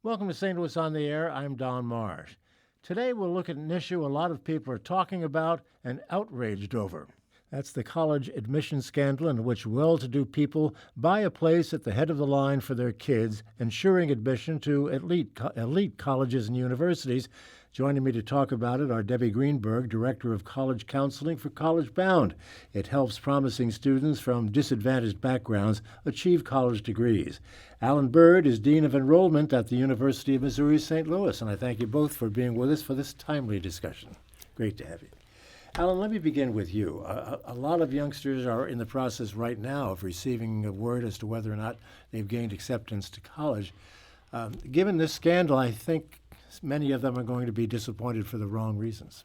Welcome to St. Louis on the Air. I'm Don Marsh. Today we'll look at an issue a lot of people are talking about and outraged over. That's the college admission scandal in which well-to-do people buy a place at the head of the line for their kids, ensuring admission to elite colleges and universities. Joining me to talk about it are Debbie Greenberg, Director of College Counseling for College Bound. It helps promising students from disadvantaged backgrounds achieve college degrees. Alan Byrd is Dean of Enrollment at the University of Missouri St. Louis, and I thank you both for being with us for this timely discussion. Great to have you. Alan, let me begin with you. A lot of youngsters are in the process right now of receiving a word as to whether or not they've gained acceptance to college. Given this scandal, I think many of them are going to be disappointed for the wrong reasons.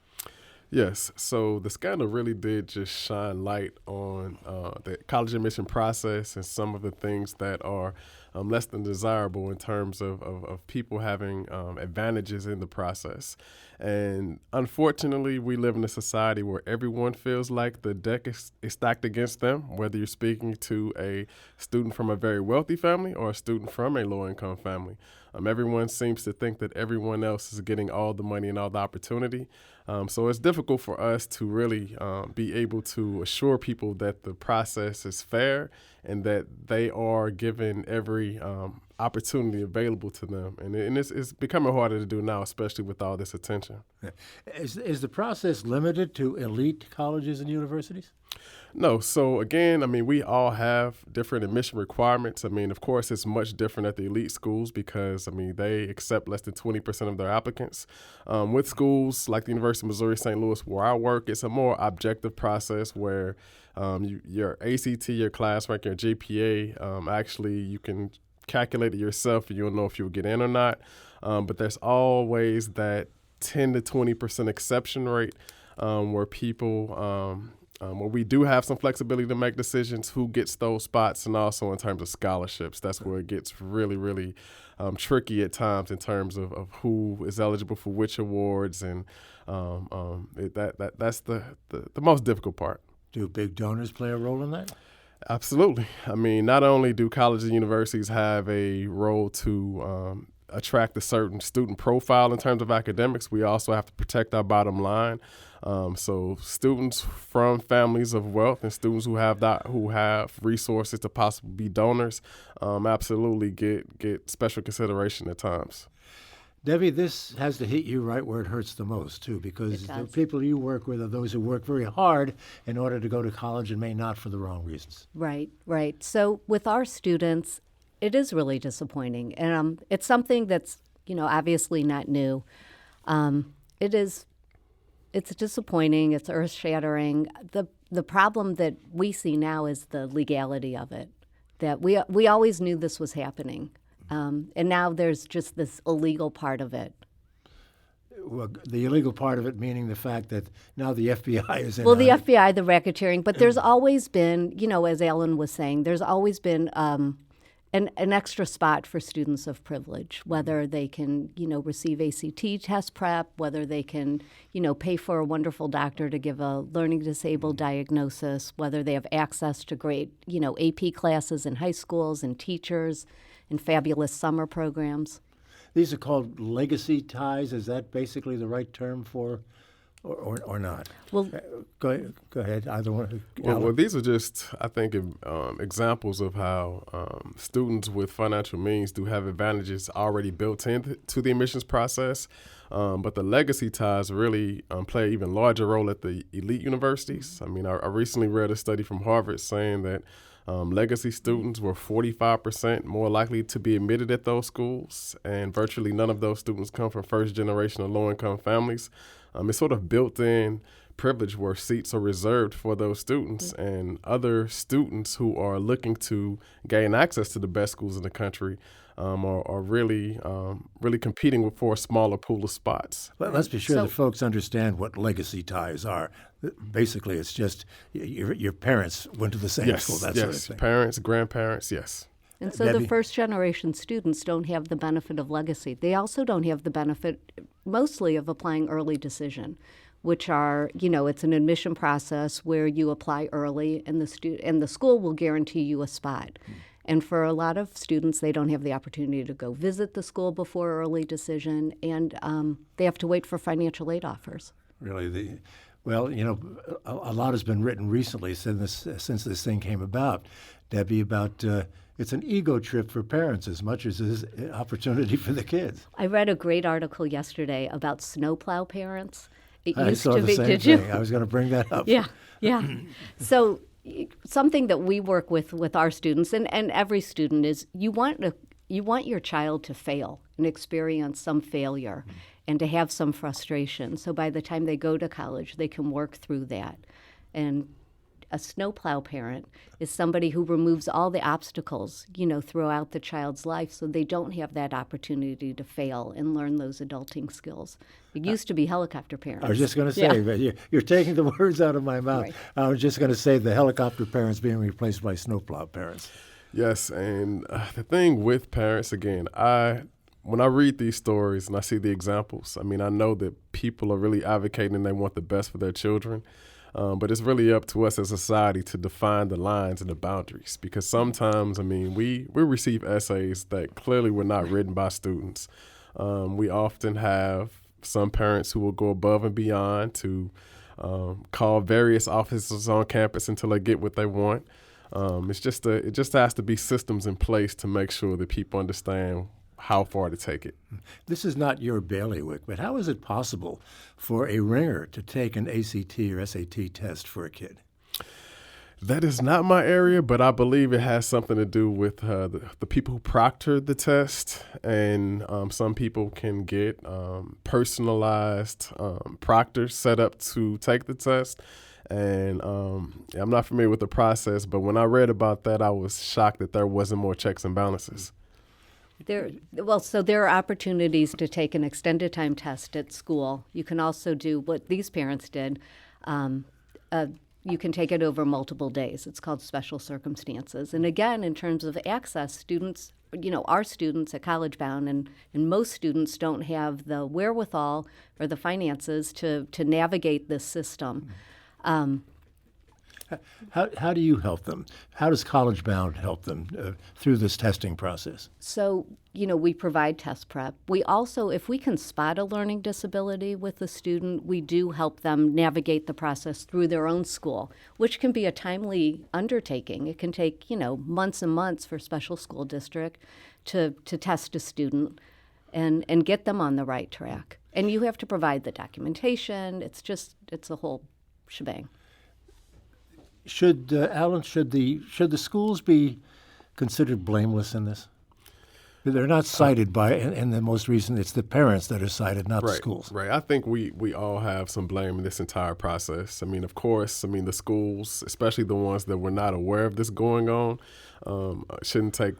Yes, so the scandal really did just shine light on the college admission process and some of the things that are less than desirable in terms of people having advantages in the process. And unfortunately, we live in a society where everyone feels like the deck is stacked against them, whether you're speaking to a student from a very wealthy family or a student from a low-income family. Everyone seems to think that everyone else is getting all the money and all the opportunity. So it's difficult for us to really be able to assure people that the process is fair and that they are given every opportunity available to them. And it's becoming harder to do now, especially with all this attention. Is the process limited to elite colleges and universities? No. So again, we all have different admission requirements. Of course, it's much different at the elite schools because, they accept less than 20% of their applicants. With schools like the University of Missouri St. Louis, where I work, it's a more objective process where your ACT, your class rank, your GPA, actually you can calculate it yourself and you'll know if you'll get in or not. But there's always that 10 to 20% exception rate where people where we do have some flexibility to make decisions who gets those spots, and also in terms of scholarships. That's where it gets really, really tricky at times in terms of who is eligible for which awards, and that's the most difficult part. Do big donors play a role in that? Absolutely. Not only do colleges and universities have a role to attract a certain student profile in terms of academics, we also have to protect our bottom line. So students from families of wealth and students who have resources to possibly be donors absolutely get special consideration at times. Debbie, this has to hit you right where it hurts the most, too, because the people you work with are those who work very hard in order to go to college and may not for the wrong reasons. Right. So with our students, it is really disappointing. And it's something that's, obviously not new. It's disappointing. It's earth-shattering. The problem that we see now is the legality of it, that we always knew this was happening. And now there's just this illegal part of it. Well, the illegal part of it meaning the fact that now the FBI is in. Well, the FBI, the racketeering. But there's always been, as Alan was saying, there's always been an extra spot for students of privilege, whether they can, receive ACT test prep, whether they can, pay for a wonderful doctor to give a learning disabled diagnosis, whether they have access to great, AP classes in high schools and teachers and fabulous summer programs. These are called legacy ties. Is that basically the right term for, or not? Well, go ahead. Either one. Well, these are just, I think, examples of how students with financial means do have advantages already built into the admissions process. But the legacy ties really play an even larger role at the elite universities. I recently read a study from Harvard saying that legacy students were 45% more likely to be admitted at those schools, and virtually none of those students come from first-generation or low-income families. It's sort of built-in privilege where seats are reserved for those students, and other students who are looking to gain access to the best schools in the country are really competing for a smaller pool of spots. Let's be sure that folks understand what legacy ties are. Basically, it's just your parents went to the same school, that sort of thing. Parents, grandparents, yes. And so the first-generation students don't have the benefit of legacy. They also don't have the benefit, mostly, of applying early decision, which are, it's an admission process where you apply early, and the school will guarantee you a spot. And for a lot of students, they don't have the opportunity to go visit the school before early decision, and they have to wait for financial aid offers. Really, well, a lot has been written recently since this thing came about, Debbie, about it's an ego trip for parents as much as it is an opportunity for the kids. I read a great article yesterday about snowplow parents. It I used saw to the be, same did thing. you? I was going to bring that up. Yeah. So something that we work with our students and every student is you want your child to fail and experience some failure and to have some frustration. So by the time they go to college, they can work through that. And a snowplow parent is somebody who removes all the obstacles, throughout the child's life so they don't have that opportunity to fail and learn those adulting skills. It used to be helicopter parents. I was just going to say, but you're taking the words out of my mouth. Right. I was just going to say the helicopter parents being replaced by snowplow parents. Yes, and the thing with parents, again, when I read these stories and I see the examples, I know that people are really advocating and they want the best for their children. But it's really up to us as a society to define the lines and the boundaries, because sometimes, we receive essays that clearly were not written by students. We often have some parents who will go above and beyond to call various officers on campus until they get what they want. It just has to be systems in place to make sure that people understand how far to take it. This is not your bailiwick, but how is it possible for a ringer to take an ACT or SAT test for a kid? That is not my area, but I believe it has something to do with the people who proctor the test, and some people can get personalized proctors set up to take the test. And I'm not familiar with the process, but when I read about that, I was shocked that there wasn't more checks and balances. There are opportunities to take an extended time test at school. You can also do what these parents did. You can take it over multiple days. It's called special circumstances. And again, in terms of access, students, our students at College Bound and most students don't have the wherewithal or the finances to navigate this system. How do you help them? How does College Bound help them through this testing process? So, we provide test prep. We also, if we can spot a learning disability with a student, we do help them navigate the process through their own school, which can be a timely undertaking. It can take, months and months for special school district to test a student and get them on the right track. And you have to provide the documentation. It's a whole shebang. Alan, should the schools be considered blameless in this? They're not cited in the most recent. It's the parents that are cited, not the schools. Right. I think we all have some blame in this entire process. Of course, the schools, especially the ones that were not aware of this going on, shouldn't take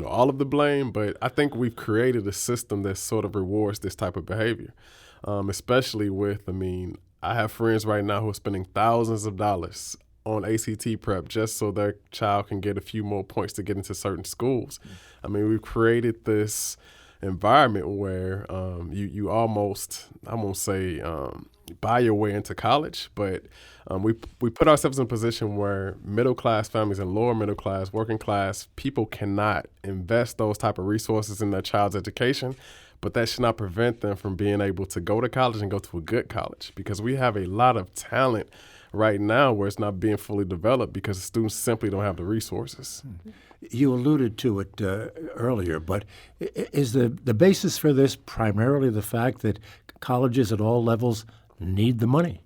all of the blame. But I think we've created a system that sort of rewards this type of behavior, especially with. I have friends right now who are spending thousands of dollars on ACT prep just so their child can get a few more points to get into certain schools. We've created this environment where you almost, I won't say buy your way into college, but we put ourselves in a position where middle-class families and lower middle-class, working-class people cannot invest those type of resources in their child's education, but that should not prevent them from being able to go to college and go to a good college, because we have a lot of talent right now where it's not being fully developed because the students simply don't have the resources. You alluded to it earlier, but is the basis for this primarily the fact that colleges at all levels need the money?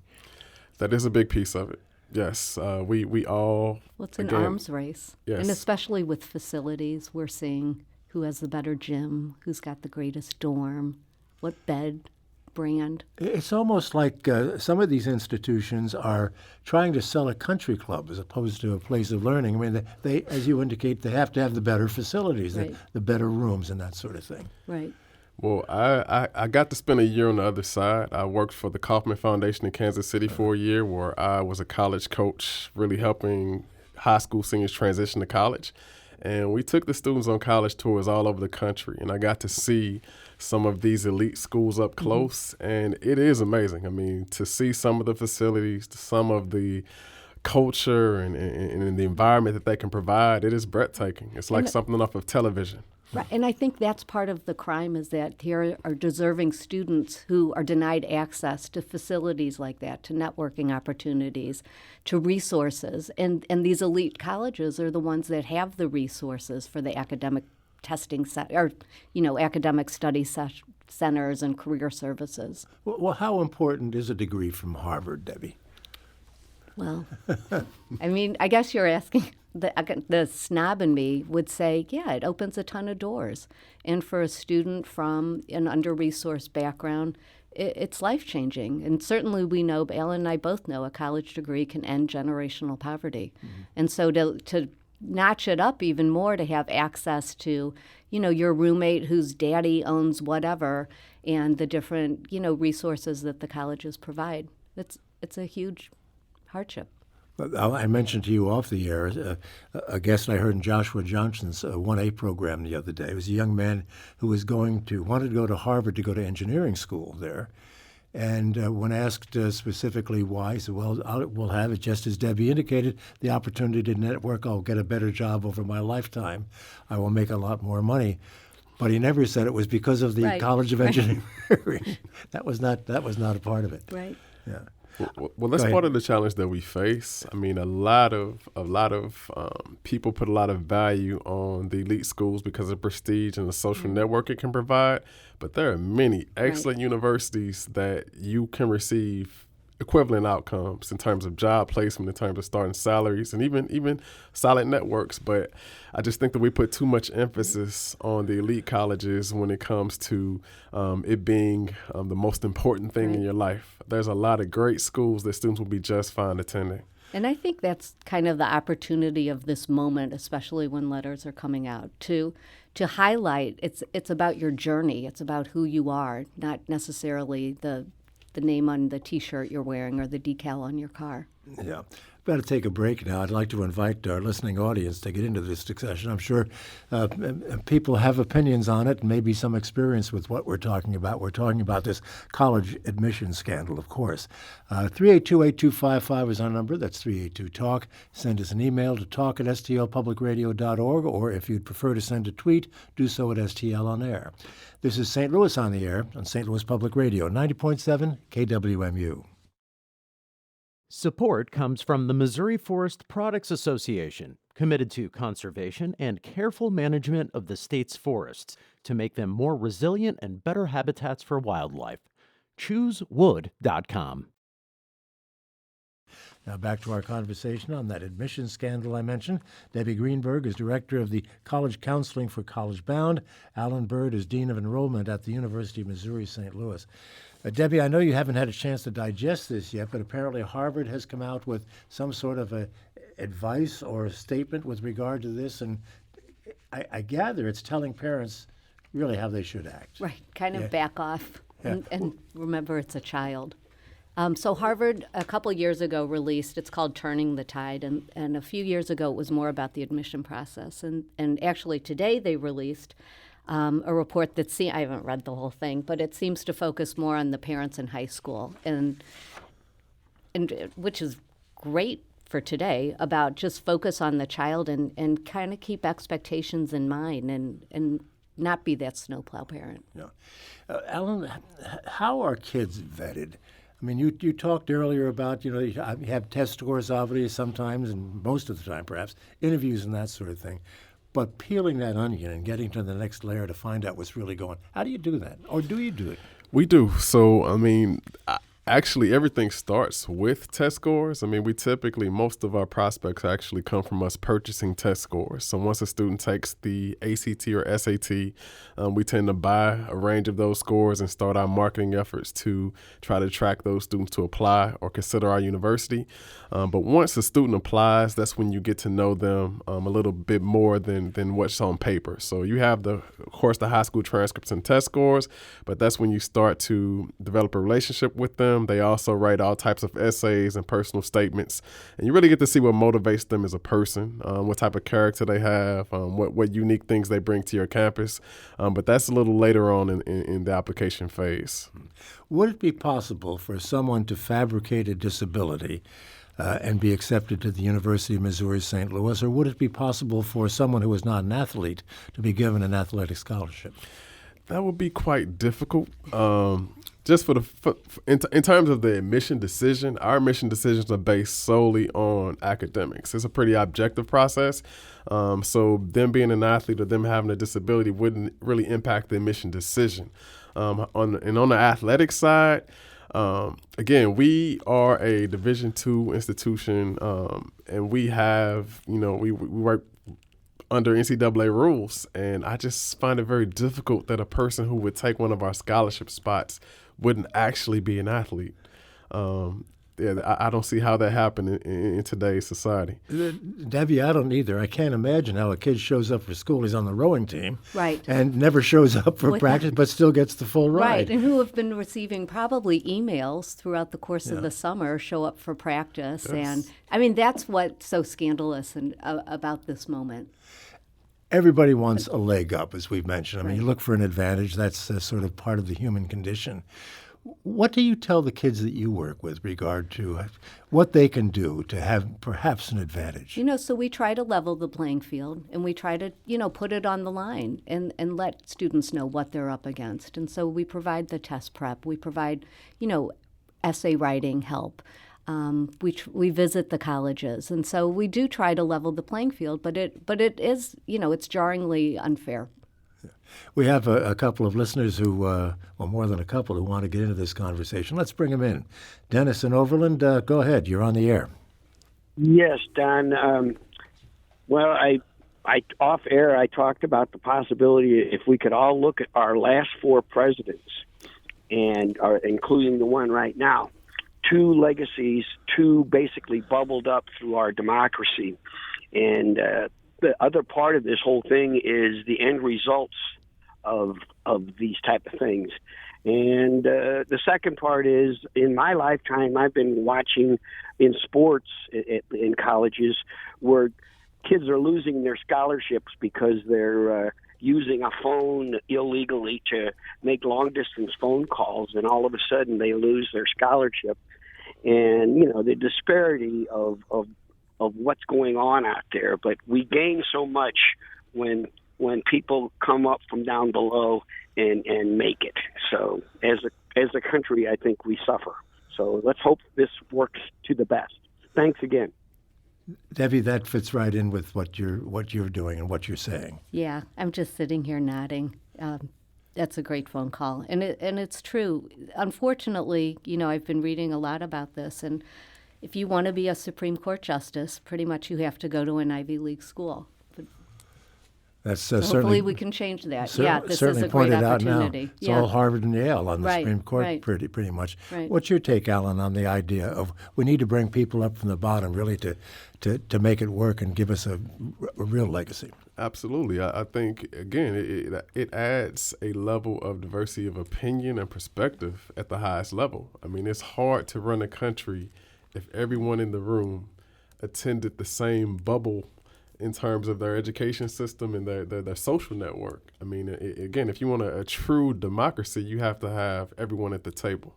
That is a big piece of it. Yes, we all. Well, it's an arms race. Yes. And especially with facilities, we're seeing who has the better gym, who's got the greatest dorm, what bed brand. It's almost like some of these institutions are trying to sell a country club as opposed to a place of learning. They, as you indicate, they have to have the better facilities, Right. the better rooms and that sort of thing. Right. Well, I got to spend a year on the other side. I worked for the Kauffman Foundation in Kansas City for a year, where I was a college coach, really helping high school seniors transition to college. And we took the students on college tours all over the country, and I got to see some of these elite schools up close, and it is amazing. To see some of the facilities, some of the culture and the environment that they can provide, it is breathtaking. It's like something off of television. Right, and I think that's part of the crime is that here are deserving students who are denied access to facilities like that, to networking opportunities, to resources. And these elite colleges are the ones that have the resources for the academic testing academic study centers and career services. Well, how important is a degree from Harvard, Debbie? Well, I mean, I guess you're asking. The snob in me would say, yeah, it opens a ton of doors. And for a student from an under-resourced background, it's life-changing. And certainly we know, Alan and I both know, a college degree can end generational poverty. Mm-hmm. And so to notch it up even more, to have access to, your roommate whose daddy owns whatever and the different, resources that the colleges provide, it's a huge hardship. I mentioned to you off the air a guest I heard in Joshua Johnson's 1A program the other day. It was a young man who wanted to go to Harvard to go to engineering school there. And when asked specifically why, he said, well, we'll have it just as Debbie indicated, the opportunity to network. I'll get a better job over my lifetime. I will make a lot more money. But he never said it was because of the College of Engineering. That was not a part of it. Right. Yeah. Well, that's part of the challenge that we face. I mean, a lot of people put a lot of value on the elite schools because of prestige and the social network it can provide. But there are many excellent universities that you can receive equivalent outcomes in terms of job placement, in terms of starting salaries, and even solid networks. But I just think that we put too much emphasis on the elite colleges when it comes to it being the most important thing in your life. There's a lot of great schools that students will be just fine attending. And I think that's kind of the opportunity of this moment, especially when letters are coming out, to highlight it's about your journey. It's about who you are, not necessarily the name on the T-shirt you're wearing or the decal on your car. Yeah. We've got to take a break now. I'd like to invite our listening audience to get into this discussion. I'm sure people have opinions on it and maybe some experience with what we're talking about. We're talking about this college admission scandal, of course. 382-8255 is our number. That's 382-TALK. Send us an email to talk@stlpublicradio.org, or if you'd prefer to send a tweet, do so at STL On Air. This is St. Louis on the Air on St. Louis Public Radio, 90.7 KWMU. Support comes from the Missouri Forest Products Association, committed to conservation and careful management of the state's forests to make them more resilient and better habitats for wildlife. ChooseWood.com. Now back to our conversation on that admissions scandal I mentioned. Debbie Greenberg is director of the College Counseling for College Bound. Alan Byrd is dean of enrollment at the University of Missouri St. Louis. Debbie, I know you haven't had a chance to digest this yet, but apparently Harvard has come out with some sort of advice or a statement with regard to this, and I gather it's telling parents really how they should act. Right, kind of back off and remember it's a child. So Harvard, a couple years ago, released, it's called Turning the Tide, and a few years ago it was more about the admission process. And actually today they released a report that I haven't read the whole thing, but it seems to focus more on the parents in high school, and which is great for today, about just focus on the child and kind of keep expectations in mind and not be that snowplow parent. Yeah. Alan, how are kids vetted? I mean, you talked earlier about, you have test scores, obviously, sometimes, and most of the time, perhaps, interviews and that sort of thing. But peeling that onion and getting to the next layer to find out what's really going on, how do you do that? Or do you do it? We do. So, I mean, actually, everything starts with test scores. I mean, most of our prospects actually come from us purchasing test scores. So once a student takes the ACT or SAT, we tend to buy a range of those scores and start our marketing efforts to try to attract those students to apply or consider our university. But once a student applies, that's when you get to know them a little bit more than what's on paper. So you have, of course, the high school transcripts and test scores, but that's when you start to develop a relationship with them. They also write all types of essays and personal statements, and you really get to see what motivates them as a person, what type of character they have, what unique things they bring to your campus. But that's a little later on in the application phase. Would it be possible for someone to fabricate a disability and be accepted to the University of Missouri St. Louis, or would it be possible for someone who is not an athlete to be given an athletic scholarship? That would be quite difficult. Just in terms of the admission decision, our admission decisions are based solely on academics. It's a pretty objective process. So them being an athlete or them having a disability wouldn't really impact the admission decision. On the athletic side, again, we are a Division II institution, and we have, we work under NCAA rules, and I just find it very difficult that a person who would take one of our scholarship spots wouldn't actually be an athlete. I don't see how that happened in today's society. Debbie, I don't either. I can't imagine how a kid shows up for school. He's on the rowing team, right, and never shows up for practice, but still gets the full ride. Right, and who have been receiving probably emails throughout the course of the summer, show up for practice, Yes. and I mean that's what's so scandalous about this moment. Everybody wants a leg up, as we've mentioned. I mean, you look for an advantage. That's sort of part of the human condition. What do you tell the kids that you work with regard to what they can do to have perhaps an advantage? So we try to level the playing field, and we try to, put it on the line and let students know what they're up against. And so we provide the test prep. We provide, essay writing help. We visit the colleges, and so we do try to level the playing field, but it is, it's jarringly unfair. We have a couple of listeners who, well, more than a couple, who want to get into this conversation. Let's bring them in. Dennis in Overland, go ahead. You're on the air. Yes, Don. Well, I off air, I talked about the possibility if we could all look at our last four presidents, and including the one right now. Two legacies, two basically bubbled up through our democracy. And the other part of this whole thing is the end results of these type of things. And the second part is, in my lifetime, I've been watching in sports in colleges where kids are losing their scholarships because they're using a phone illegally to make long-distance phone calls, and all of a sudden they lose their scholarship. And, the disparity of what's going on out there. But we gain so much when people come up from down below and make it. So as a country, I think we suffer. So let's hope this works to the best. Thanks again. Debbie, that fits right in with what you're doing and what you're saying. Yeah, I'm just sitting here nodding. That's a great phone call, and it's true. Unfortunately, I've been reading a lot about this, and if you want to be a Supreme Court justice, pretty much you have to go to an Ivy League school. But that's so certainly hopefully we can change that. This is a great pointed opportunity. Out now. It's all Harvard and Yale on the Supreme Court, pretty much. Right. What's your take, Alan, on the idea of we need to bring people up from the bottom, really, to make it work and give us a real legacy? Absolutely. I think, again, it adds a level of diversity of opinion and perspective at the highest level. I mean, it's hard to run a country if everyone in the room attended the same bubble in terms of their education system and their social network. I mean, again, if you want a true democracy, you have to have everyone at the table.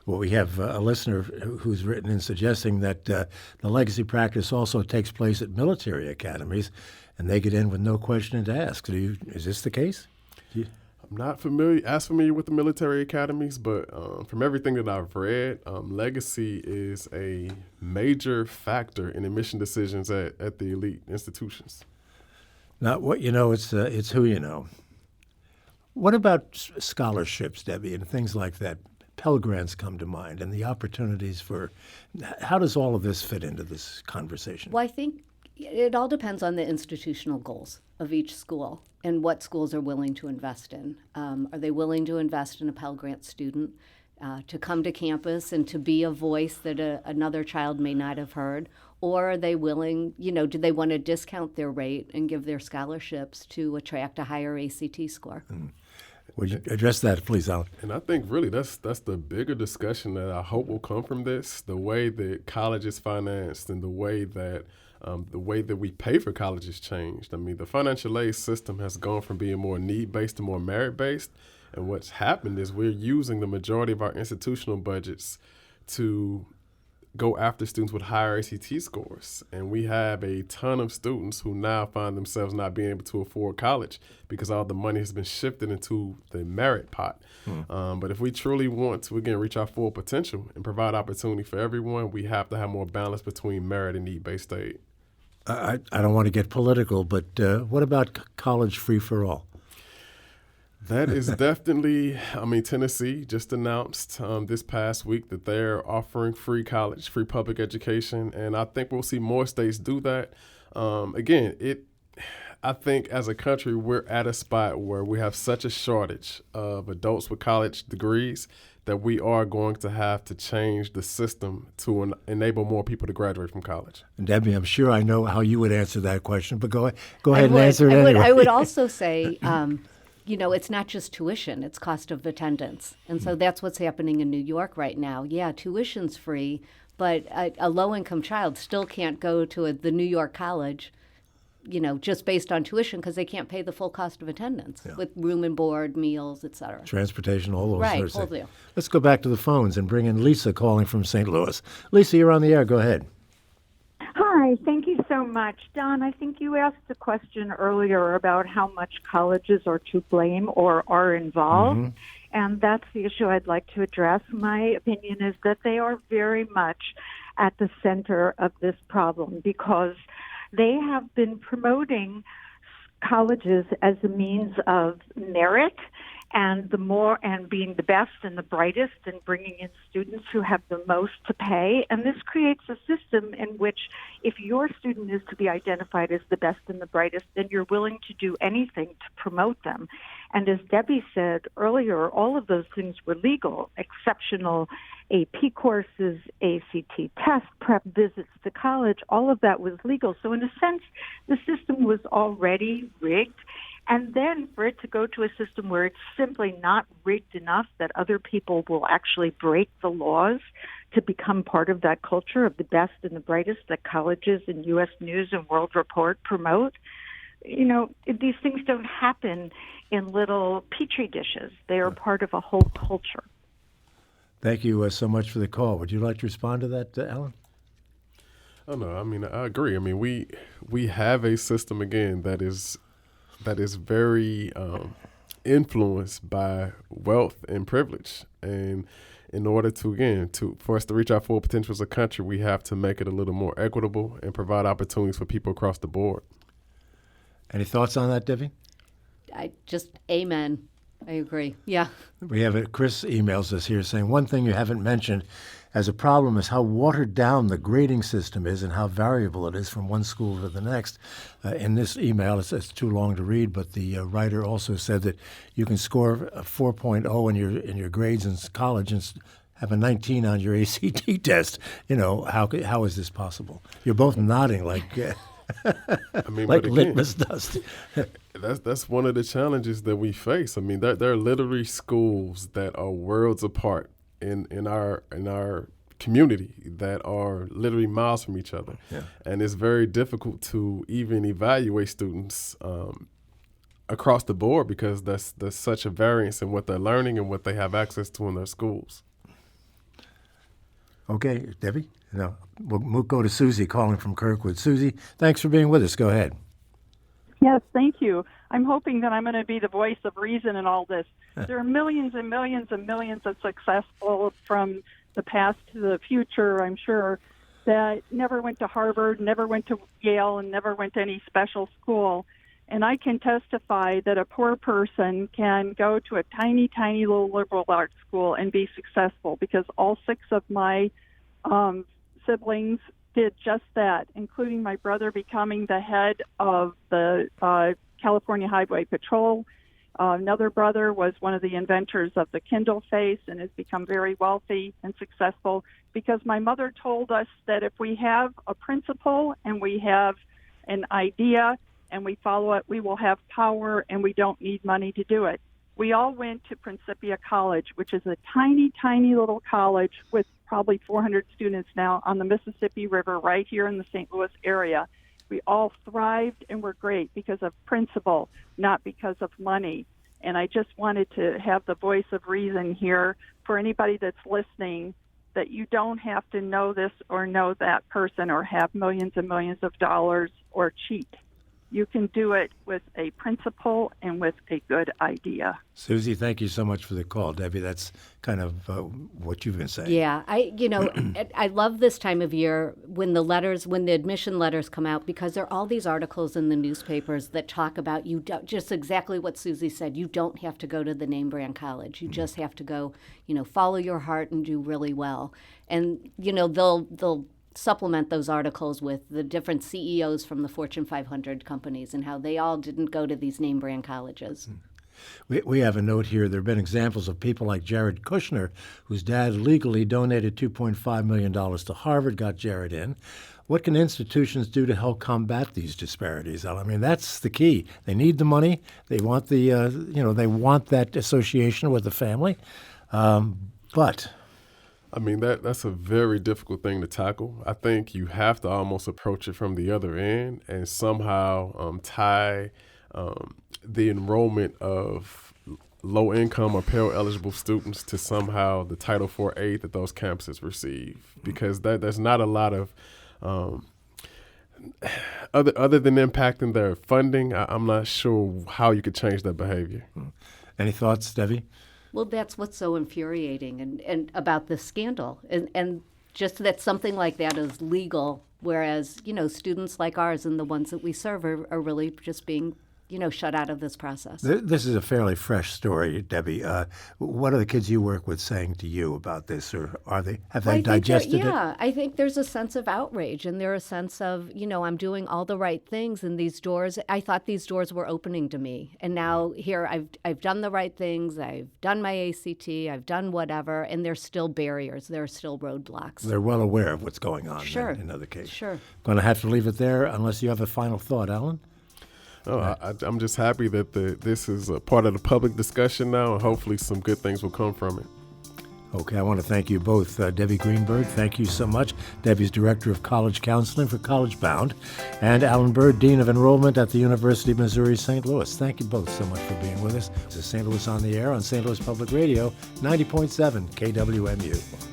Well, we have a listener who's written in suggesting that the legacy practice also takes place at military academies, and they get in with no question to ask. Is this the case? I'm not familiar with the military academies, but from everything that I've read, legacy is a major factor in admission decisions at the elite institutions. Not what you know, it's who you know. What about scholarships, Debbie, and things like that? Pell Grants come to mind, and the opportunities for how does all of this fit into this conversation? Well, I think it all depends on the institutional goals of each school and what schools are willing to invest in. Are they willing to invest in a Pell Grant student to come to campus and to be a voice that another child may not have heard? Or are they willing, do they want to discount their rate and give their scholarships to attract a higher ACT score? Would you address that, please, Alan? And I think really that's the bigger discussion that I hope will come from this, the way that college is financed and the way that we pay for college has changed. I mean, the financial aid system has gone from being more need-based to more merit-based. And what's happened is we're using the majority of our institutional budgets to go after students with higher ACT scores. And we have a ton of students who now find themselves not being able to afford college because all the money has been shifted into the merit pot. But if we truly want to, again, reach our full potential and provide opportunity for everyone, we have to have more balance between merit and need-based aid. I don't want to get political, but what about college free for all? That is definitely, Tennessee just announced this past week that they're offering free college, free public education, and I think we'll see more states do that. I think as a country, we're at a spot where we have such a shortage of adults with college degrees that we are going to have to change the system to enable more people to graduate from college. And Debbie, I'm sure I know how you would answer that question, but go ahead and answer it anyway. I would also say, it's not just tuition, it's cost of attendance. And so that's what's happening in New York right now. Yeah, tuition's free, but a low-income child still can't go to the New York college, just based on tuition because they can't pay the full cost of attendance with room and board, meals, et cetera. Transportation, all those sorts of things. Deal. Let's go back to the phones and bring in Lisa calling from St. Louis. Lisa, you're on the air. Go ahead. Hi, thank you so much. Don, I think you asked a question earlier about how much colleges are to blame or are involved, and that's the issue I'd like to address. My opinion is that they are very much at the center of this problem because they have been promoting colleges as a means of merit and being the best and the brightest and bringing in students who have the most to pay. And this creates a system in which if your student is to be identified as the best and the brightest, then you're willing to do anything to promote them. And as Debbie said earlier, all of those things were legal, exceptional AP courses, ACT test prep, visits to college, all of that was legal. So in a sense, the system was already rigged. And then for it to go to a system where it's simply not rigged enough that other people will actually break the laws to become part of that culture of the best and the brightest that colleges and U.S. News and World Report promote, these things don't happen in little petri dishes. They are part of a whole culture. Thank you so much for the call. Would you like to respond to that, Alan? Oh, no, I agree. We have a system, again, that is very influenced by wealth and privilege. And in order for us to reach our full potential as a country, we have to make it a little more equitable and provide opportunities for people across the board. Any thoughts on that, Debbie? Amen. I agree. Yeah. We have Chris emails us here saying one thing you haven't mentioned as a problem is how watered down the grading system is and how variable it is from one school to the next. In this email, it's too long to read, but the writer also said that you can score a 4.0 in your grades in college and have a 19 on your ACT test. How is this possible? You're both nodding like like litmus dust. That's one of the challenges that we face. There are literally schools that are worlds apart in our community that are literally miles from each other. Yeah. And it's very difficult to even evaluate students across the board because there's such a variance in what they're learning and what they have access to in their schools. Okay, Debbie? No, we'll go to Susie calling from Kirkwood. Susie, thanks for being with us. Go ahead. Yes, thank you. I'm hoping that I'm going to be the voice of reason in all this. There are millions and millions and millions of successful from the past to the future, I'm sure, that never went to Harvard, never went to Yale, and never went to any special school. And I can testify that a poor person can go to a tiny, tiny little liberal arts school and be successful because all 6 of my siblings did just that, including my brother becoming the head of the California Highway Patrol. Another brother was one of the inventors of the Kindle Face and has become very wealthy and successful because my mother told us that if we have a principle and we have an idea and we follow it, we will have power and we don't need money to do it. We all went to Principia College, which is a tiny, tiny little college with probably 400 students now on the Mississippi River right here in the St. Louis area. We all thrived and were great because of principle, not because of money. And I just wanted to have the voice of reason here for anybody that's listening that you don't have to know this or know that person or have millions and millions of dollars or cheat. You can do it with a principle and with a good idea. Susie, thank you so much for the call. Debbie, that's kind of what you've been saying. Yeah, I love this time of year when the admission letters come out, because there are all these articles in the newspapers that talk about just exactly what Susie said. You don't have to go to the name brand college. You just have to go, follow your heart and do really well. And, they'll supplement those articles with the different CEOs from the Fortune 500 companies and how they all didn't go to these name brand colleges. We have a note here. There have been examples of people like Jared Kushner, whose dad legally donated $2.5 million to Harvard, got Jared in. What can institutions do to help combat these disparities? I mean, that's the key. They need the money. They want they want that association with the family. But I mean, that's a very difficult thing to tackle. I think you have to almost approach it from the other end and somehow tie the enrollment of low-income or Pell-eligible students to somehow the Title IV aid that those campuses receive, because there's not a lot of other than impacting their funding. I'm not sure how you could change that behavior. Any thoughts, Debbie? Well, that's what's so infuriating and about this scandal. And just that something like that is legal, whereas, students like ours and the ones that we serve are really just being, shut out of this process. This is a fairly fresh story, Debbie. What are the kids you work with saying to you about this, or have they digested it? Yeah, I think there's a sense of outrage, and there's a sense of, I'm doing all the right things, and these doors, I thought these doors were opening to me, and now here I've done the right things, I've done my ACT, I've done whatever, and there's still barriers, there are still roadblocks. They're well aware of what's going on. Sure. In other cases. Sure. Going to have to leave it there unless you have a final thought, Alan. Oh, I'm just happy that this is a part of the public discussion now, and hopefully some good things will come from it. Okay, I want to thank you both. Debbie Greenberg, thank you so much. Debbie's Director of College Counseling for College Bound. And Alan Byrd, Dean of Enrollment at the University of Missouri St. Louis. Thank you both so much for being with us. This is St. Louis on the Air on St. Louis Public Radio, 90.7 KWMU.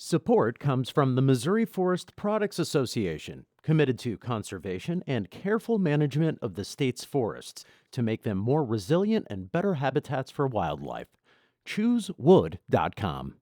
Support comes from the Missouri Forest Products Association, committed to conservation and careful management of the state's forests to make them more resilient and better habitats for wildlife. ChooseWood.com.